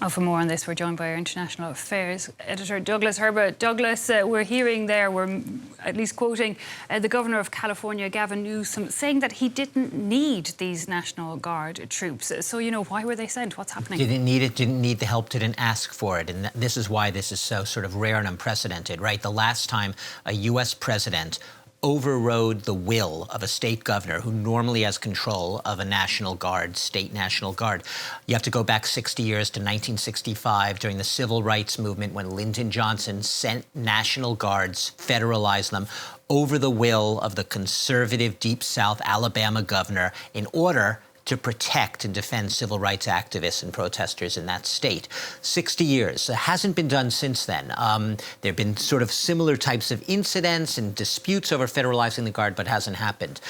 For more on this, we're joined by our International Affairs editor, Douglas Herbert. Douglas, we're hearing there, we're at least quoting the Governor of California, Gavin Newsom, saying that he didn't need these National Guard troops. So, why were they sent? What's happening? Didn't need it, didn't need the help, didn't ask for it. And this is why this is so sort of rare and unprecedented, right? The last time a U.S. president overrode the will of a state governor who normally has control of a National Guard, state National Guard. You have to go back 60 years to 1965 during the Civil Rights Movement when Lyndon Johnson sent National Guards, federalized them, over the will of the conservative Deep South Alabama governor in order to protect and defend civil rights activists and protesters in that state. 60 years. It hasn't been done since then. There have been sort of similar types of incidents and disputes over federalizing the Guard, but hasn't happened.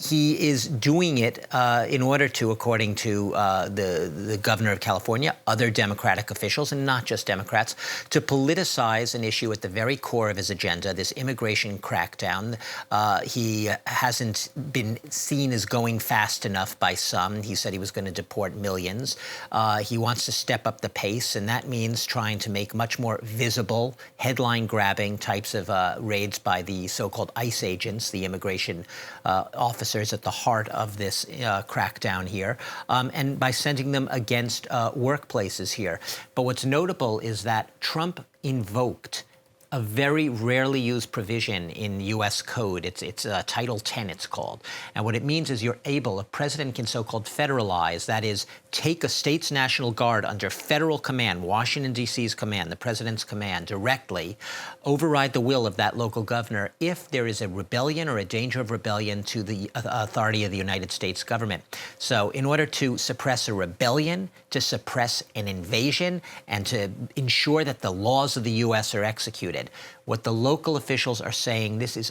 He is doing it in order to, according to the governor of California, other Democratic officials, and not just Democrats, to politicize an issue at the very core of his agenda, this immigration crackdown. He hasn't been seen as going fast enough by some. He said he was going to deport millions. He wants to step up the pace, and that means trying to make much more visible, headline-grabbing types of raids by the so-called ICE agents, the immigration officers at the heart of this crackdown here, and by sending them against workplaces here. But what's notable is that Trump invoked a very rarely used provision in U.S. code. It's Title 10, it's called. And what it means is a president can so-called federalize, that is, take a state's National Guard under federal command, Washington, D.C.'s command, the president's command, directly, override the will of that local governor if there is a rebellion or a danger of rebellion to the authority of the United States government. So in order to suppress a rebellion, to suppress an invasion, and to ensure that the laws of the U.S. are executed, what the local officials are saying, this is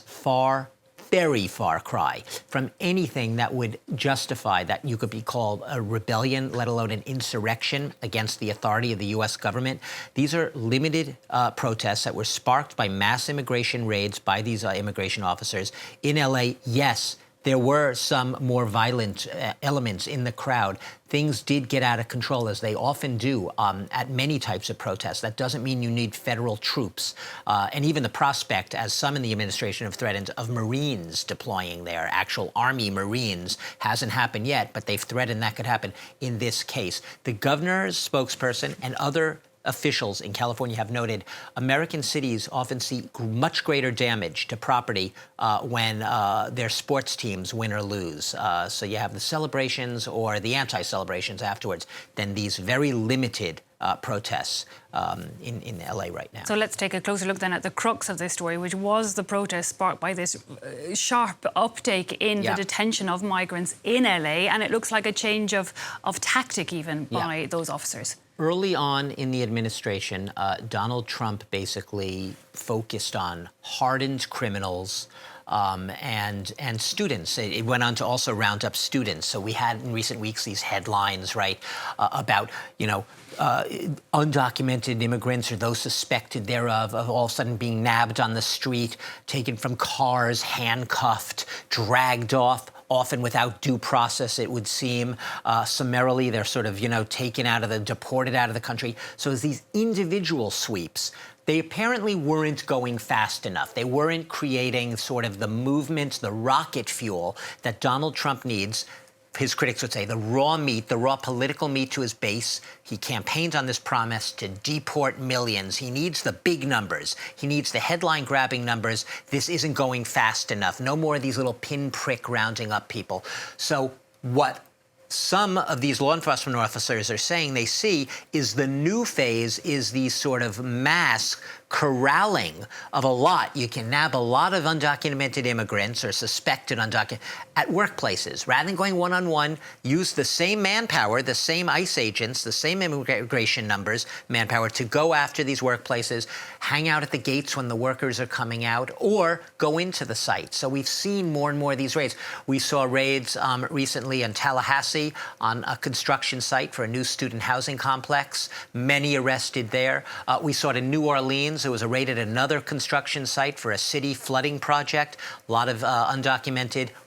very far cry from anything that would justify that you could be called a rebellion, let alone an insurrection against the authority of the U.S. government. These are limited protests that were sparked by mass immigration raids by these immigration officers in L.A. Yes, there were some more violent elements in the crowd. Things did get out of control, as they often do at many types of protests. That doesn't mean you need federal troops. And even the prospect, as some in the administration have threatened, of Marines deploying there, actual Army Marines, hasn't happened yet, but they've threatened that could happen in this case. The governor's spokesperson and other officials in California have noted American cities often see much greater damage to property when their sports teams win or lose. So you have the celebrations or the anti-celebrations afterwards than these very limited protests in LA right now. So let's take a closer look then at the crux of this story, which was the protest sparked by this sharp uptake in the detention of migrants in LA. And it looks like a change of tactic even by those officers. Early on in the administration, Donald Trump basically focused on hardened criminals and students. It went on to also round up students. So we had in recent weeks these headlines, right, about, undocumented immigrants or those suspected thereof of all of a sudden being nabbed on the street, taken from cars, handcuffed, dragged off, often without due process, it would seem. Summarily, they're sort of, taken out of deported out of the country. So as these individual sweeps, they apparently weren't going fast enough. They weren't creating sort of the movement, the rocket fuel that Donald Trump needs. His critics would say the raw meat, the raw political meat to his base. He campaigned on this promise to deport millions. He needs the big numbers. He needs the headline-grabbing numbers. This isn't going fast enough. No more of these little pinprick rounding up people. So what some of these law enforcement officers are saying they see is the new phase is these sort of mass corralling of a lot. You can nab a lot of undocumented immigrants or suspected undocumented at workplaces. Rather than going one-on-one, use the same manpower, the same ICE agents, the same immigration numbers, manpower to go after these workplaces, hang out at the gates when the workers are coming out, or go into the site. So we've seen more and more of these raids. We saw raids recently in Tallahassee on a construction site for a new student housing complex. Many arrested there. We saw it in New Orleans Trump's. There was a raid at another construction site for a city flooding project. A lot of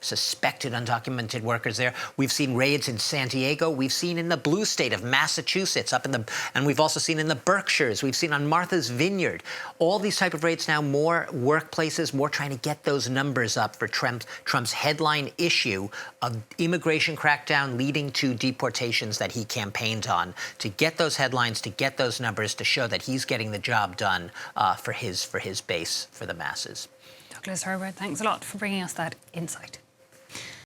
suspected undocumented workers there. We've seen raids in San Diego. We've seen in the blue state of Massachusetts, and we've also seen in the Berkshires. We've seen on Martha's Vineyard. All these type of raids now, more workplaces, more trying to get those numbers up for Trump's headline issue of immigration crackdown leading to deportations that he campaigned on, to get those headlines, to get those numbers, to show that he's getting the job done for his base, for the masses. Douglas Herbert, thanks a lot for bringing us that insight.